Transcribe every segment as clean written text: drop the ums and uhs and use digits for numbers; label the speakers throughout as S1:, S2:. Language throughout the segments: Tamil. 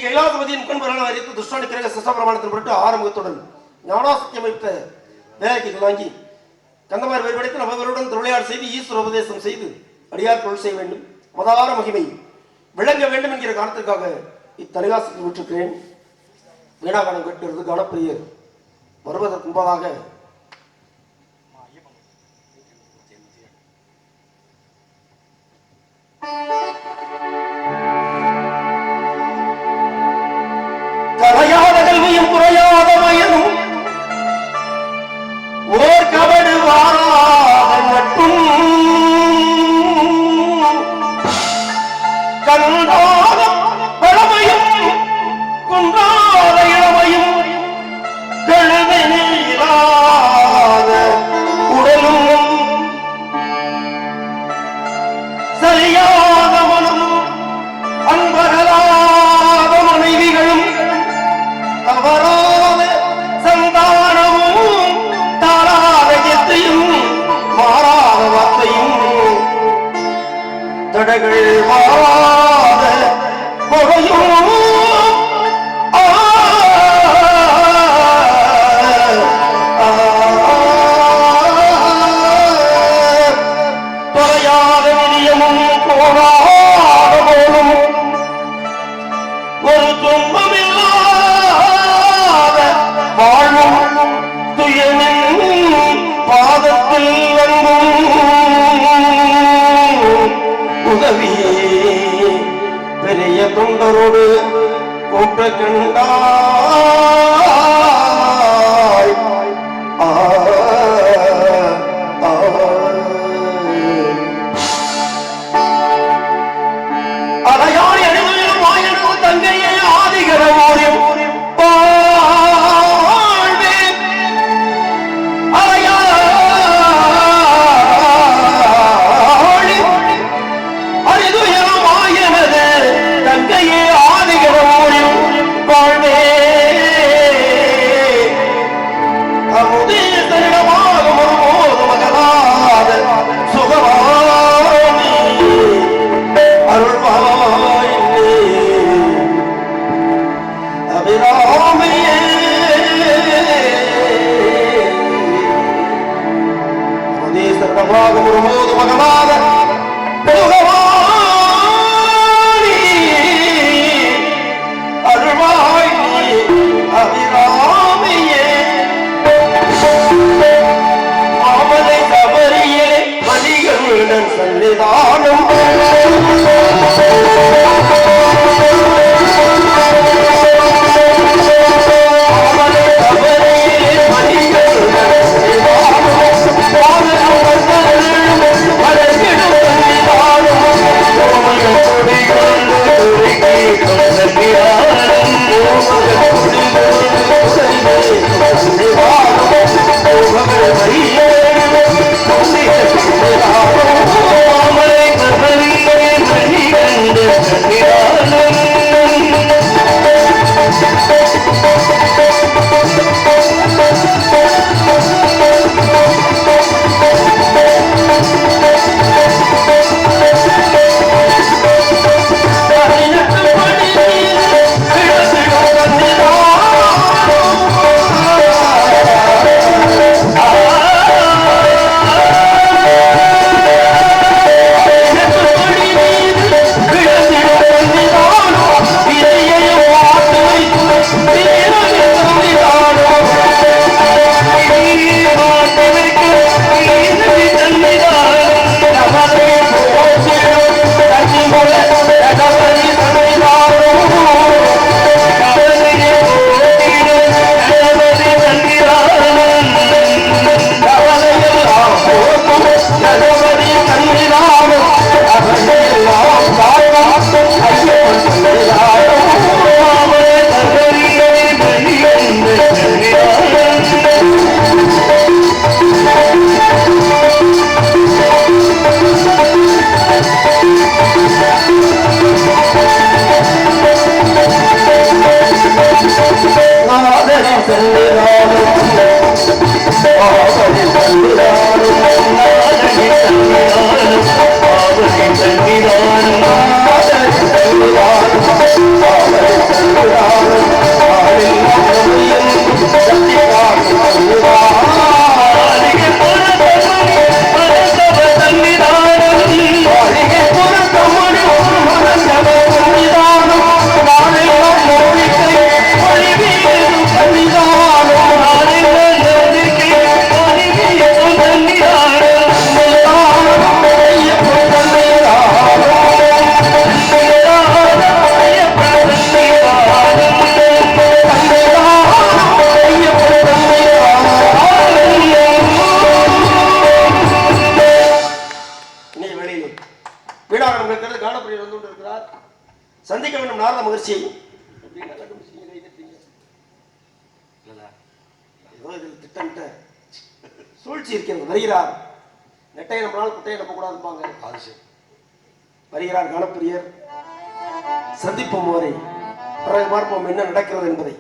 S1: கைலாசபதியின் கொன்பரான அறிவித்து துஷ்டானி கிரக சிஷ்டபிரமாணத்தின் பொருட்டு ஆரம்பத்துடன் ஞானாசக்தி அமைத்த வேலைக்கு வாங்கி கந்தமார் வேறுபடைத்து நபர்களுடன் திருவிளையாடு செய்து ஈஸ்வர உபதேசம் செய்து அடியார் தொழில் செய்ய வேண்டும், மதார மகிமை விளங்க வேண்டும் என்கிற காரணத்திற்காக இத்தனிகாசத்தில் விட்டிருக்கிறேன். வீணாகாலம் கேட்டிருந்தது கனப்பிரியர் வருவதற்கு முன்பதாக கலையாத கல்வியும் குறையாத வயதும் ஓர் கபடு வாராத நட்பும் கண்டாத பழமையும் குன்றாத இளமையும் கழுதனில் இல்லாத உடலும் சரியாத மனமும் அன்பகலாத மனைவிகளும் தவறாத சந்தானமும் தாராத எத்தையும் மாறாத வார்த்தையும் தடகள் மாறாத கொடையும் தொலையாத நிதியமும் போராத போலும் ஒரு துன்பமில்லாத வாழும் துயனின் பாதத்தில் வந்தும் உதவியே பெரிய தொண்டரோடு கூட்ட கண்டாய். அதையாய் அணிவதிலும் வாயனு தங்கையை ஆதிகர ஓரியம் குளிர்ச்சி இருக்கிறது. வருகிறார். நெட்டையை நம்பினால் குட்டையை நம்பக்கூடாதுப்பாங்க. வருகிறார் கணப்பிரியர். சந்திப்போம் வரை பிறகு பார்ப்போம் என்ன நடக்கிறது என்பதை.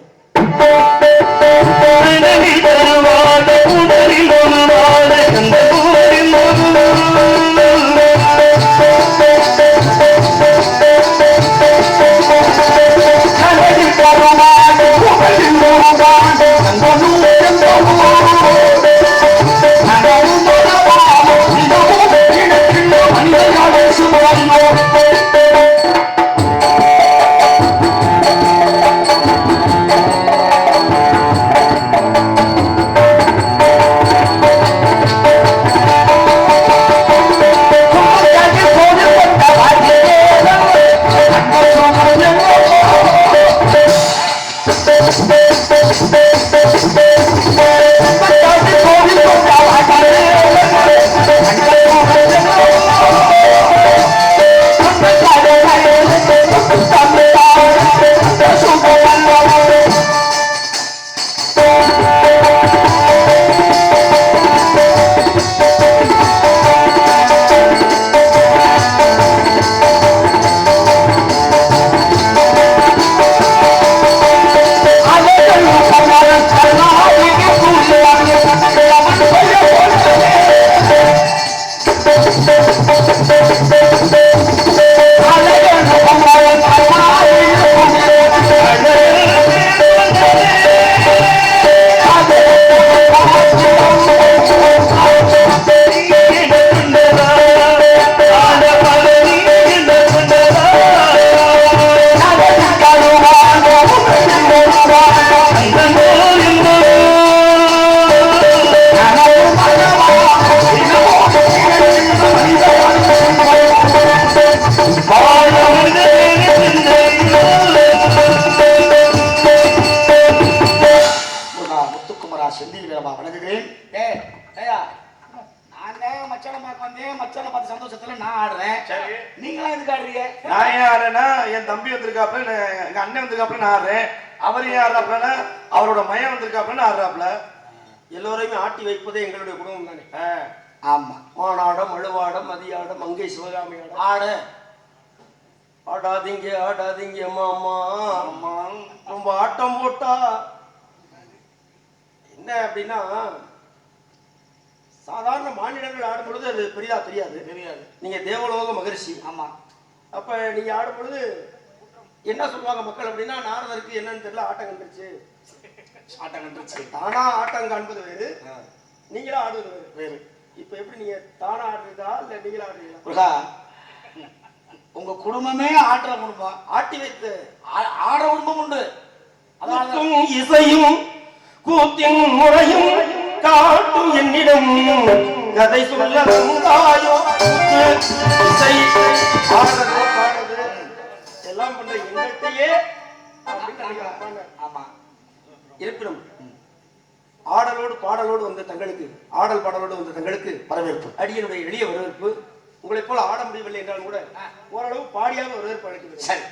S1: அவரோட மயம் வந்திருக்காப்ல ஆடுறாப்ல. எல்லோரையுமே ஆட்டி வைப்பதே எங்களுடைய குடும்பம் தானே. ஆமா, மானாடம் மழுவாடம் மதியாடம் மங்கை சிவகாமியாடம் ஆட ஆடாதீங்க ஆடாதீங்க மாமா. ரொம்ப ஆட்டம் போட்டா என்ன அப்படின்னா சாதாரண மாநிலங்கள் ஆடும் பொழுது அது பெரிதா தெரியாது. நீங்க தேவலோக மகரிஷி. ஆமா, அப்ப நீங்க ஆடும் பொழுது என்ன சொல்லுவாங்க மக்கள் அப்படின்னா, நாரதருக்கு என்னன்னு தெரியல ஆட்டம் கண்டுருச்சு. தானா ஆட்டம் காண்பது வேறு, நீங்களா ஆடுவது வேறு. இப்ப எப்படி நீங்க தானா ஆடுறதா இல்ல நீங்களா ஆடுறீங்களா? உங்க குடும்பமே ஆட்டுற குடும்பம், ஆட்டி வைத்து ஆடுற குடும்பம் உண்டு. அதாவது இசையும் கூத்தின் முறையும் காட்டும் என்னிடம் கதை சொல்ல தாயோ. இசை ஆடுறது பாடுறது எல்லாம் பண்ற எங்கள்கிட்டயே. ஆமா, இருப்பினும் ஆடலோடு பாடலோடு வந்த தங்களுக்கு, ஆடல் பாடலோடு வந்த தங்களுக்கு வரவேற்பு, அடியனுடைய எளிய வரவேற்பு. உங்களை போல ஆட முடியவில்லை என்றாலும் கூட ஓரளவு பாடியாக வரவேற்பு அழைக்கிறது. சரி,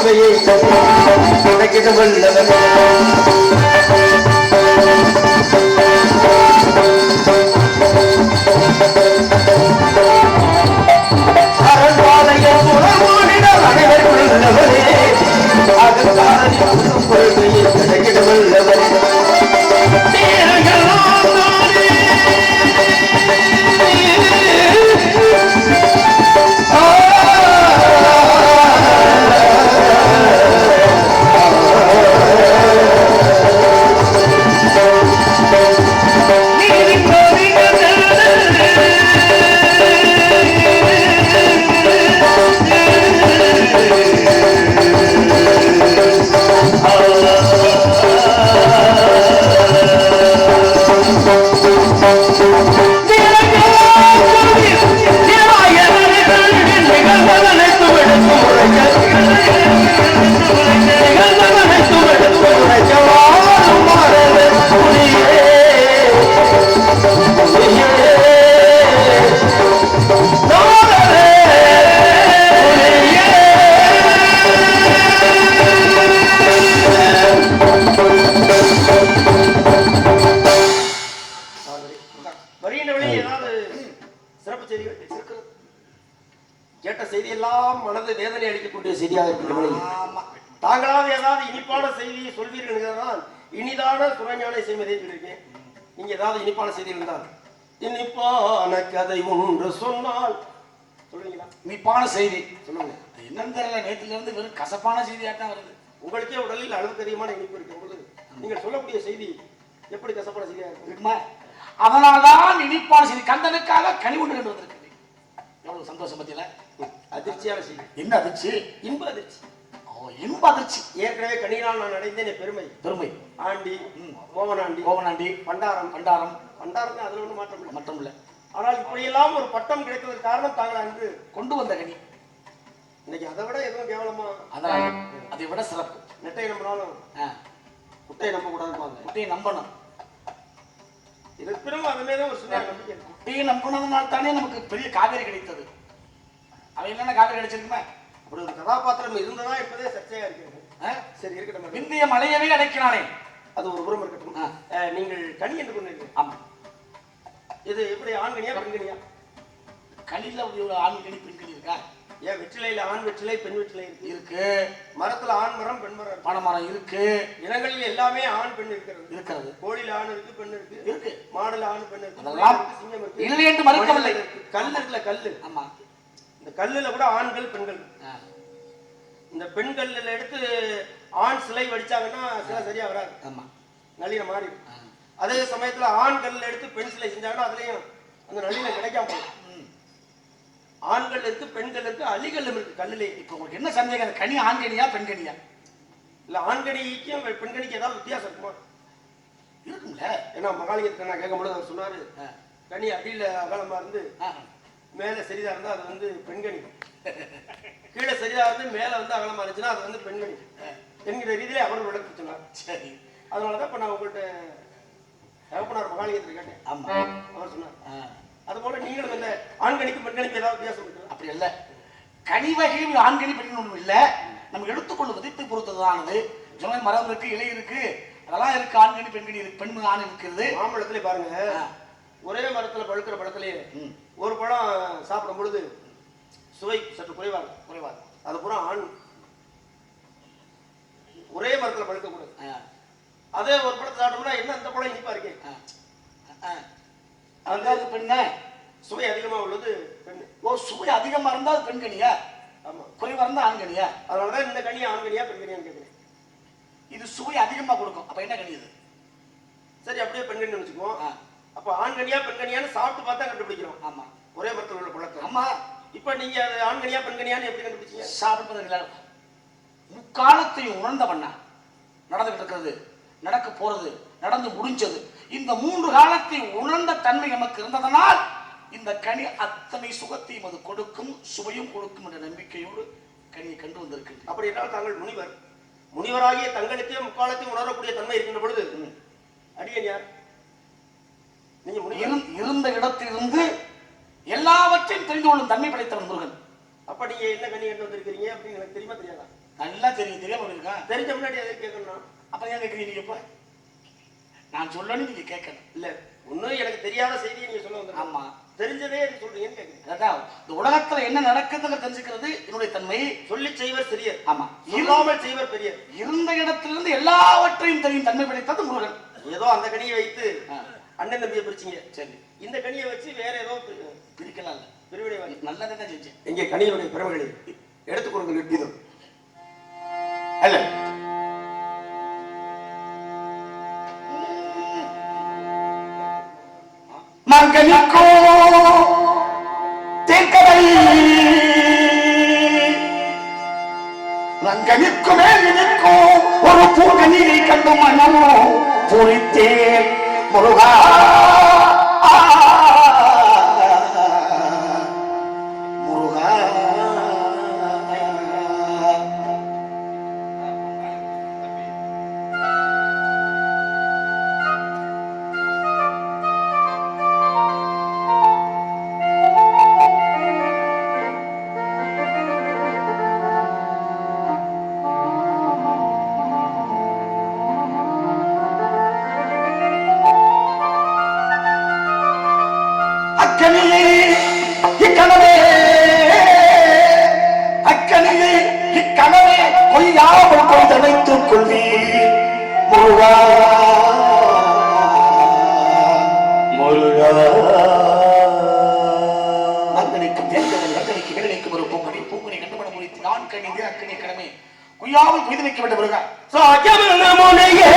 S1: பொறுமையை கிடைக்கிற வல்லவன் அரண்பாளையம் புறமாடினால் அனைவரும் உள்ளவரே அகத்தாரதி பொறுமையை கிடைக்கிற வல்லவரே கேட்ட செய்தி எல்லாம் மனது வேதனை அளிக்கக்கூடிய செய்தியாக இருக்கிறது. தாங்களாவது ஏதாவது இனிப்பான செய்தியை சொல்வீர்கள். இனிதான சுரஞான செய்வதை சொல்லியிருக்கேன். நீங்க ஏதாவது இனிப்பான செய்தி இருந்தால் இனிப்பான கதை ஒன்று சொன்னால் சொல்லுவீங்களா?
S2: இனிப்பான செய்தி
S1: சொல்லுங்க.
S2: என்னன்னு தெரியல, நேற்றுல இருந்து வெறும் கசப்பான செய்தியாட்டம் வருது.
S1: உங்களுக்கே உடலில் அளவுக்கு அதிகமான இனிப்பு இருக்கு. உங்களுக்கு நீங்க சொல்லக்கூடிய செய்தி எப்படி கசப்பான செய்தியா இருக்குமா?
S2: அதனால்தான் இனிப்பான செய்தி. கந்தனுக்காக கனி ஒன்று கண்டு வந்திருக்கு. எவ்வளவு சந்தோஷம் பத்தியில.
S1: அதிர்ச்சியான செய்தி.
S2: என்ன அதிர்ச்சி?
S1: இன்ப அதிர்ச்சி.
S2: இன்ப அதிர்ச்சி.
S1: ஏற்கனவே கண்ணீரால் நான் அடைந்தேன் பெருமை.
S2: பெருமை
S1: ஆண்டி, கோவனாண்டி,
S2: கோவனாண்டி,
S1: பண்டாரம்,
S2: பண்டாரம்,
S1: பண்டாரம் அதுல ஒன்றும் மாற்றம் இல்லை.
S2: மட்டும் இல்லை.
S1: ஆனால் இப்படியெல்லாம் ஒரு பட்டம் கிடைத்ததற்கு காரணம் தாங்கள் அன்று
S2: கொண்டு வந்த கனி.
S1: இன்னைக்கு அதை விட எதுவும் கேவலமா?
S2: அதான் அதை விட சிறப்பு.
S1: நெட்டையை நம்பினாலும் குட்டையை நம்ப கூடாதுப்பாங்க.
S2: குட்டையை நம்பணும்.
S1: இருப்பினும் அதுமேதான் ஒரு சின்ன நம்பிக்கை.
S2: குட்டையை நம்பினதுனால தானே நமக்கு பெரிய காவேரி கிடைத்தது. அவன் என்னென்ன காவேரி கிடைச்சிருக்குமே.
S1: அப்படி ஒரு கதாபாத்திரம் இருந்ததா என்பதே சர்ச்சையா இருக்கிறது. சரி இருக்கட்டும்.
S2: இந்திய மலையவே அடைக்கிறானே,
S1: அது ஒரு புறம் இருக்கட்டும். நீங்கள் கனி என்று கொண்டீர்கள்.
S2: ஆமா.
S1: இது எப்படி ஆண் கனியா பெண் கனியா?
S2: கனில ஒரு ஆண் கனி பெண் கனி இருக்கா?
S1: ஏன் வெற்றிலையில ஆண் வெற்றிலை பெண் வெற்றிலை
S2: இருக்கு.
S1: மரத்துல ஆண் மரம் பெண் மரம்
S2: பனை மரம் இருக்கு.
S1: இனங்களில் எல்லாமே ஆண் பெண் இருக்கிறது. கோழில ஆண் இருக்கு பெண்
S2: இருக்கு.
S1: மாடுல ஆண் பெண் இருக்கு. சிங்கம் இருக்கு.
S2: இல்லை என்று மறுக்கவில்லை.
S1: கல் இருக்குல்ல, கல்லு.
S2: ஆமா.
S1: இந்த கல்லுல கூட ஆண்கள் பெண்கள். இந்த பெண்கள்ல எடுத்து ஆண் சிலை வடிச்சாங்கன்னா சிலை சரியா வராது. ஆமா, நளின மாறி. அதே சமயத்துல ஆண்கள் எடுத்து பெண் சிலை செஞ்சாங்கன்னா அதுலயும் அந்த நளின கிடைக்காம போகும். ஆண்கள் இருக்கு, பெண்கள் இருக்கு, அலிகள் இருக்கு கல்லுலே.
S2: இப்ப உங்களுக்கு என்ன சந்தேகம்? கனி ஆண்கனியா பெண்கனியா?
S1: இல்ல ஆண்கனிக்கும் பெண்கனிக்கு ஏதாவது வித்தியாசம் இருக்குமா?
S2: இருக்கும்ல.
S1: ஏன்னா மகாலிங்கத்தை நான் கேட்கும்போது அவர் சொன்னாரு, கனி அடியில அகலமா இருந்து மேல சரிதா இருந்தா அது வந்து பெண்கனி, கீழே சரிதா இருந்து மேல வந்து அகலமா இருந்துச்சுன்னா அது வந்து பெண்கனி என்கிற ரீதியிலே அவர் விளக்கு சொன்னார். சரி, அதனாலதான் இப்ப நான் உங்கள்கிட்ட தகப்பனார் மகாலிங்கத்தை கேட்டேன். ஆமா, அவர் சொன்னார். அது போல நீங்களும் இந்த ஆண்கணிக்கு பெண்கணிக்கு ஏதாவது வித்தியாசம் இருக்கு? அப்படி இல்ல.
S2: கனி வகையில் ஆண்கனி பெண் ஒன்றும் இல்ல. நம்ம எடுத்துக்கொள்ளும் விதத்தை பொறுத்ததானது. சொன்ன மரம் இருக்கு, இலை இருக்கு, அதெல்லாம் இருக்கு. ஆண்கனி பெண்கனி இருக்கு, பெண் ஆண் இருக்கிறது.
S1: மாம்பழத்திலே பாருங்க, ஒரே மரத்துல பழுக்கிற பழத்திலே ஒரு பழம் சாப்பிடும் பொழுது சுவை சற்று குறைவாக அது பூரா ஆண். ஒரே மரத்துல பழுக்க கூடாது. அதே ஒரு பழத்தை சாப்பிட்டோம்னா என்ன அந்த பழம் இனிப்பா இருக்கு, அதாவது பெண்ண சுவை அதிகமா உள்ளது பெண்.
S2: ஓ, சுவை அதிகமா இருந்தா அது பெண்கனியா?
S1: ஆமா.
S2: குறைவா இருந்தா ஆண்கனியா?
S1: அதனாலதான் இந்த கனி ஆண்கனியா பெண்கனியான்னு கேட்கிறேன்.
S2: இது சுவை அதிகமா கொடுக்கும். அப்ப என்ன கனி இது?
S1: சரி, அப்படியே பெண்கனி வச்சுக்குவோம். அப்ப ஆண்கனியா பெண்கனியான்னு சாப்பிட்டு பார்த்தா கண்டுபிடிக்கிறோம். ஆமா, ஒரே மரத்தில் உள்ள பழக்கம்.
S2: ஆமா.
S1: இப்ப நீங்க அது ஆண்கனியா பெண்கனியான்னு எப்படி கண்டுபிடிச்சீங்க?
S2: சாப்பிடுறது முக்காலத்தையும் உணர்ந்தவண்ணா நடந்துகிட்டு இருக்கிறது, நடக்க போறது, நடந்து முடிஞ்சது, இந்த 3 காலத்தை உணர்ந்த தன்மை நமக்கு இருந்ததனால் இந்த கனி அத்தனை சுகத்தையும் அது கொடுக்கும், சுவையும் கொடுக்கும் என்ற நம்பிக்கையோடு கனியை கண்டு வந்திருக்கின்றன.
S1: அப்படி என்றால் தாங்கள் முனிவராகிய தங்களுக்கே முக்காலத்தையும் உணரக்கூடிய தன்மை இருக்கின்ற பொழுது அடியன் யார்? நீங்க
S2: இருந்த இடத்திலிருந்து எல்லாவற்றையும் தெரிந்து கொள்ளும் தன்மை படைத்தவன் முருகன்.
S1: அப்ப நீங்க என்ன கனி கண்டு வந்திருக்கிறீங்க அப்படின்னு எனக்கு தெரியுமா தெரியாதா?
S2: நல்லா தெரியும், தெரியாம இருக்கா?
S1: தெரிஞ்ச முன்னாடி அதை கேட்கணும்.
S2: அப்ப ஏன் கேட்குறீங்க நீங்க? இப்ப நான் சொல்லணும், நீங்க கேட்கணும்.
S1: இல்ல ஒன்னும் எனக்கு தெரியாத செய்தியை நீங்க சொல்ல வந்து.
S2: ஆமா,
S1: தெரிஞ்சதே எது சொல்றீங்கன்னு கேட்குறேன்.
S2: அதான் இந்த உலகத்துல என்ன நடக்குதுன்னு தெரிஞ்சுக்கிறது என்னுடைய தன்மை.
S1: சொல்லி செய்வர் சிறியர்.
S2: ஆமா,
S1: இல்லாமல் செய்வர் பெரியர்.
S2: இருந்த இடத்திலிருந்து எல்லாவற்றையும் தெரியும் தன்மை படைத்தது முருகன்.
S1: ஏதோ அந்த கனியை வைத்து அண்ணன் தம்பியை பிரிச்சிங்க. சரி, இந்த கனியை வச்சு வேற ஏதோ
S2: பிரிக்கலாம்.
S1: பிரிவினை வாங்கி
S2: நல்லதே தான் செஞ்சேன்.
S1: எங்கே கனியினுடைய பிறவைகளை எடுத்துக் கொடுங்க. கீதம் அல்ல
S2: மங்கனிக்கோ தேக்கவை மங்கனிக்குமே நினைக்கோ ஒரு பூங்கனியை கண்டு மனமோ பூரித்தே முருகா. முருகா இக்கணவே கொய்யாமல் கொய்தனைத்துக் கொள்வீர் முருகா. முருகா மங்கனிக்கு தேர்ந்தவன் மங்கனிக்கு விடலைக்கு ஒரு பூங்கனி பூங்கனி கண்டுமணம் முடித்து நான் கணிந்து அக்கனி கடமை கொய்யாமல் கொய்து வைக்க வேண்டும் முருகா.
S1: சாஜமனமுனையே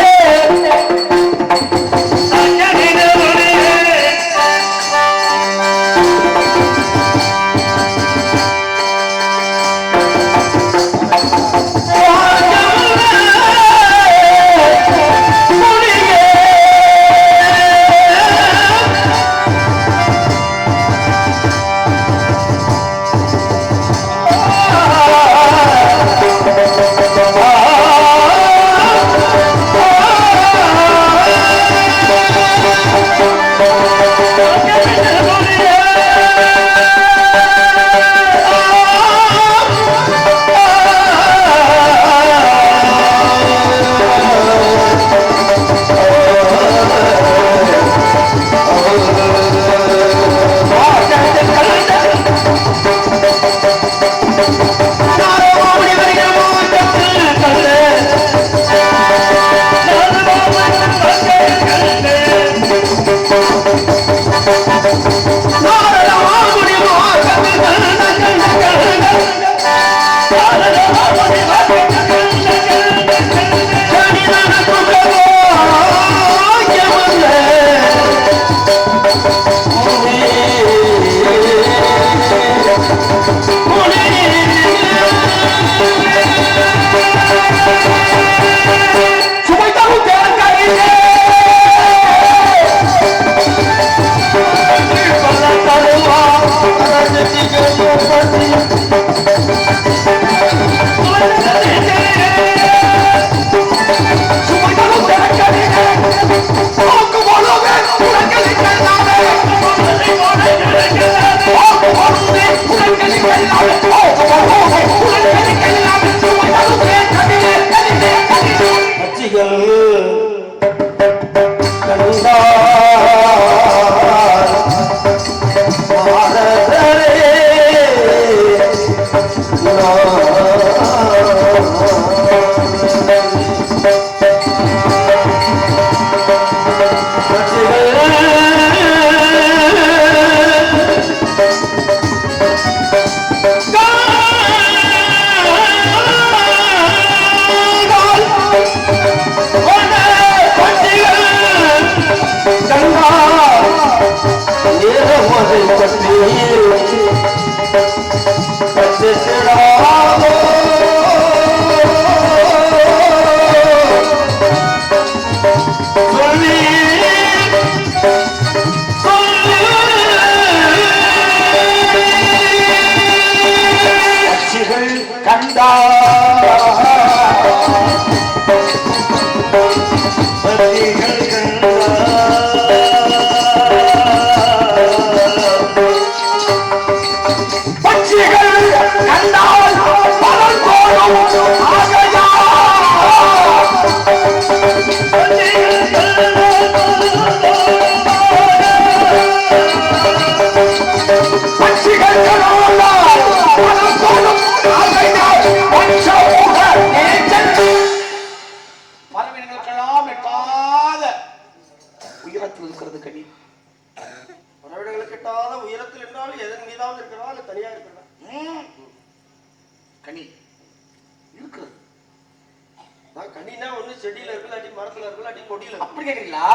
S1: கனினா ஒண்ணு செடியில இருக்கு, இல்லாட்டி மரத்துல இருக்கு, இல்லாட்டி கொடியில இருக்கு.
S2: அப்படி கேக்குறீங்களா?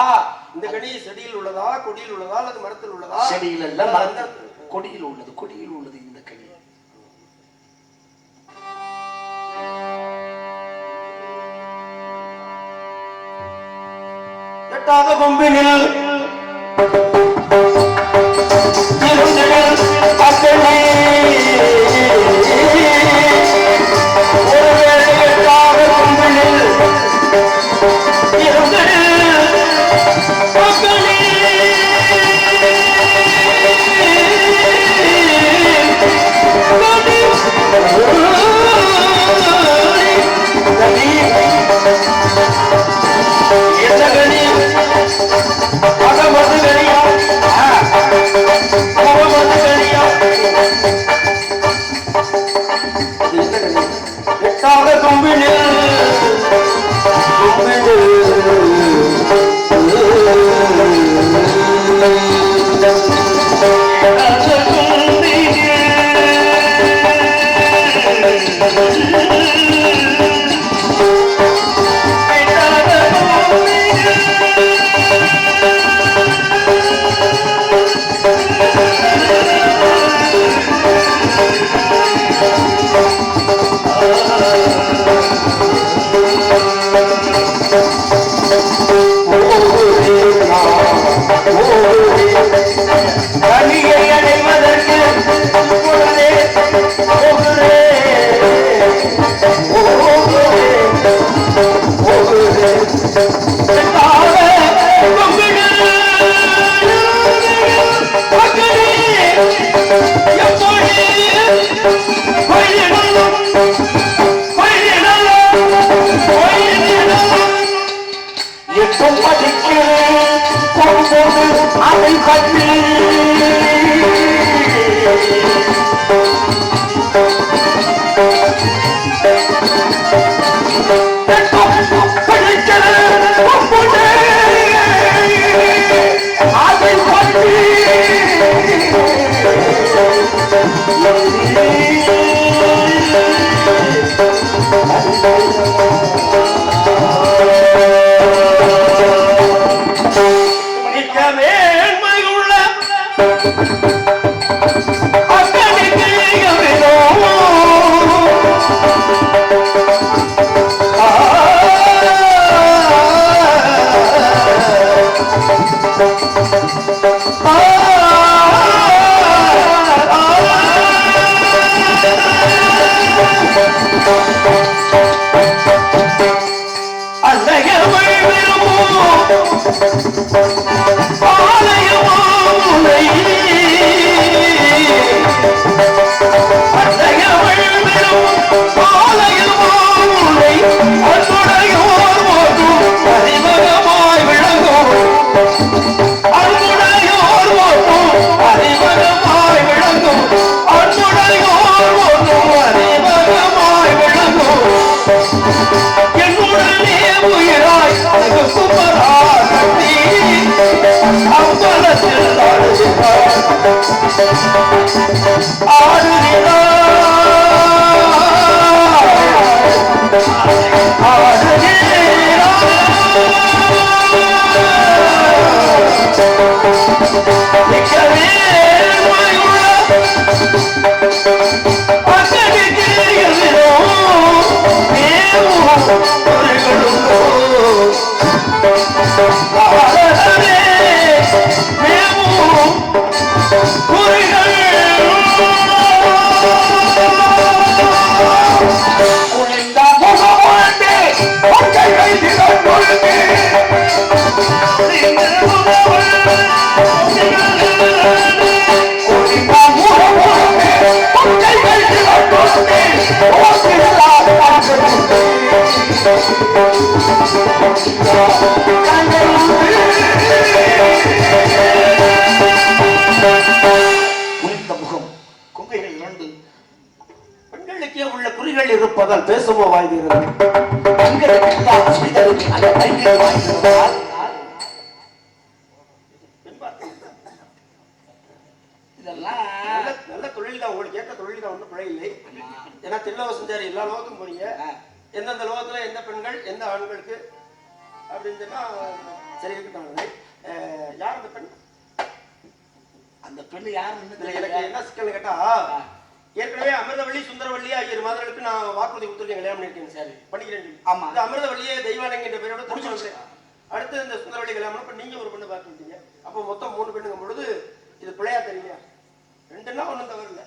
S1: இந்த கனி செடியில் உள்ளதா, கொடியில் உள்ளதா, அல்லது மரத்தில் உள்ளதா?
S2: செடியில் இல்ல, கொடியில் உள்ளது. கொடியில் உள்ளது இந்த கனி.
S1: எட்டாத கொம்பினில் இருப்பதால் பேசுமோ வாய்கிறது. நல்ல தொழில் தான், உங்களுக்கு ஏற்ற தொழில் தான், ஒன்றும் பிழை இல்லை. ஏன்னா திருலோக செஞ்சாரு, எல்லா லோகத்துக்கும் போறீங்க, எந்தெந்த லோகத்துல எந்த பெண்கள் எந்த ஆண்களுக்கு அப்படின்னு சொன்னா சரி இருக்கட்டும். யார் அந்த பெண்?
S2: அந்த பெண்ணு யாருன்னு
S1: எனக்கு என்ன சிக்கல் கேட்டா, ஏற்கனவே அமிர்தவள்ளி சுந்தரவள்ளி ஆகிய மாதர்களுக்கு நான் வாக்குறுதி கொடுத்துருக்கேன், கல்யாணம் பண்ணிருக்கேன். சரி பண்ணிக்கிறேன். ஆமா, இந்த அமிர்தவள்ளியே தெய்வானங்க என்ற பேரோட முடிச்சு அடுத்து இந்த சுந்தரவள்ளி கல்யாணம். இப்ப நீங்க ஒரு பெண்ணு பார்த்து விட்டீங்க, அப்போ மொத்தம் 3 பெண்ணுங்க பொழுது இது பிள்ளையா தெரியலையா? 2ன்னா ஒண்ணும் தவறு இல்லை.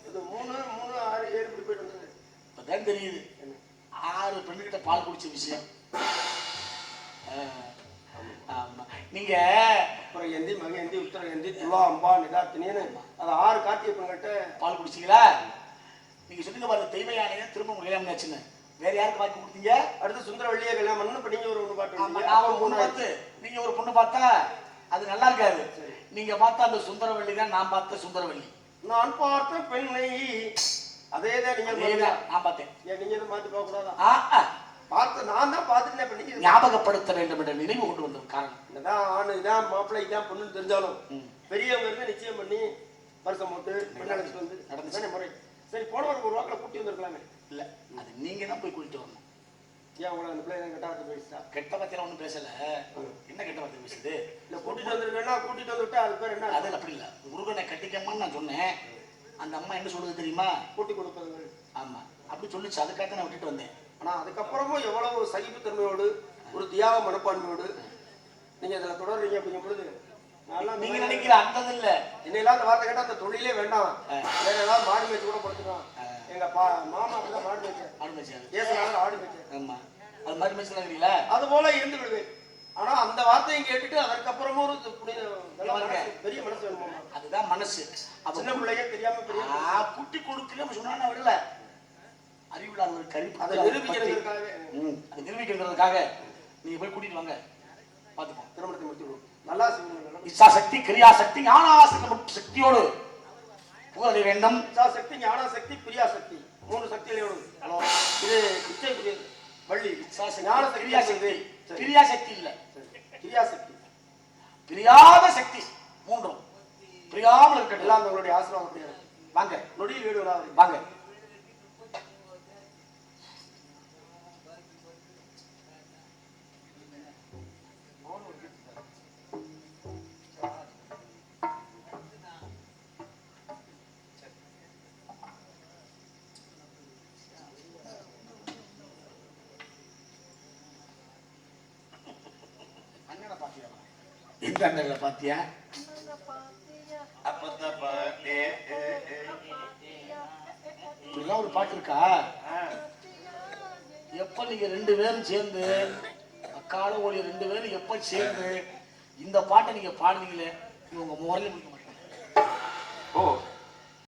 S1: இது 3 3 6 7 இப்படி போயிட்டு வந்தது.
S2: இப்பதான் தெரியுது 6 பெண்ணுகிட்ட பால் குடிச்ச விஷயம். நீங்க
S1: அப்புறம் எந்தி மகேந்தி உத்தரகந்தி துலா அம்பா நிதாத்தினின்னு அது 6 கார்த்திகை பெண்கள்கிட்ட
S2: பால் குடிச்சிங்களா? நீங்க சொன்னீங்க பாருங்க, தெய்வ யானையை திரும்ப கல்யாணம் ஆச்சுன்னு. வேற யாருக்கு வாக்கி கொடுத்தீங்க? அடுத்து சுந்தரவள்ளியே கல்யாணம் பண்ணணும். இப்ப நீங்க ஒரு பொண்ணு பார்த்து, நான் ஒரு பொண்ணு பார்த்து, நீங்க ஒரு பொண்ணு பார்த்தா அது நல்லா இருக்காது. நீங்க பார்த்தா அந்த சுந்தரவள்ளி தான் நான் பார்த்த சுந்தரவள்ளி. நான் பார்த்த பெண்ணை அதேதான் நீங்க நான் பார்த்தேன். ஏன் நீங்க எதுவும் மாத்தி பார்க்க கூடாதா? பார்த்து நான் தான் பார்த்துட்டேன். இப்ப நீங்க ஞாபகப்படுத்த வேண்டும் என்ற நினைவு கொண்டு வந்த காரணம் என்னதான் ஆணு இதான் மாப்பிள்ளை இதான் பொண்ணுன்னு தெரிஞ்சாலும் பெரியவங்க இருந்து நிச்சயம் பண்ணி வருஷம் போட்டு பெண்ணழைச்சிட்டு வந்து நடந்துச்சு முறை. சரி, போனவருக்கு ஒரு வாக்கில் கூட்டி வந்திருக்கலாமே. இல்ல, அது நீங்க தான் போய் கூட்டிட்டு வரணும். ஏன் உங்களை அந்த பிள்ளை கெட்ட வார்த்தை பேசிட்டா? கெட்ட வார்த்தையெல்லாம் ஒன்றும் பேசல. என்ன கெட்ட வார்த்தை பேசுது? இல்ல, கூட்டிட்டு வந்திருக்கேன்னா கூட்டிட்டு வந்து விட்டா அது பேர் என்ன? அதில் அப்படி இல்லை, முருகனை கட்டிக்கம்மான்னு நான் சொன்னேன். அந்த அம்மா என்ன சொல்லுது தெரியுமா? கூட்டி கொடுப்பது. ஆமா, அப்படி சொல்லிச்சு. அதுக்காக நான் விட்டுட்டு வந்தேன். ஆனா அதுக்கப்புறமும் எவ்வளவு சகிப்புத்தன்மையோடு ஒரு தியாக மனப்பான்மையோடு நீங்க இதுல தொடர்றீங்க அப்படிங்கும் பொழுது நீங்க நினைக்கிற அந்த இல்ல. இன்னையெல்லாம் அந்த வார்த்தை கேட்டா அந்த தொழிலே வேண்டாம், வேற ஏதாவது மாடு மேய்ச்சி கூட படுத்துக்கலாம். எங்க மாமா அப்படிதான் மாடு மேய்ச்சாரு, ஏசுனாலும் ஆடு மேய்ச்சாரு. ஆமா, அது மாதிரி மேய்ச்சல அது போல இருந்து விடுவேன். ஆனா அந்த வார்த்தையும் கேட்டுட்டு அதற்கப்புறமும் ஒரு பெரிய மனசு வேணுமா? அதுதான் மனசு. சின்ன பிள்ளைங்க தெரியாம பெரிய குட்டி கொடுக்கல சொன்னா விடல. அறிவுள்ள கல்வி அதை நிரூபிக்கிறதுக்காக நீங்க போய் கூட்டிட்டு வாங்க, பார்த்துப்போம். திருமணத்தை முடித்து நல்லா இச்சா சக்தி, கிரியா சக்தி, ஞானாசக்தி சக்தியோடு புகழ வேண்டும். இச்சா சக்தி, ஞான சக்தி, பிரியா சக்தி 3 சக்திகளோடு. இது இச்சை வள்ளி. ஞான சக்தி, கிரியா சக்தி. பிரியா சக்தி இல்ல, கிரியா சக்தி, பிரியாத சக்தி 3ம் பிரியாமல் இருக்கட்டும். எல்லாம் உங்களுடைய ஆசீர்வாதம். வாங்க, நொடியில் வீடு வாங்க. என்ன பாத்தியா? ஒரு பாட்டு இருக்கா? எப்ப நீங்க 2 பேரும் சேர்ந்து அக்கால ஒளி 2 பேரும் எப்ப சேர்ந்து இந்த பாட்டை நீங்க பாடுனீங்களே, உங்க முறையில முடிக்க மாட்டேன். ஓ,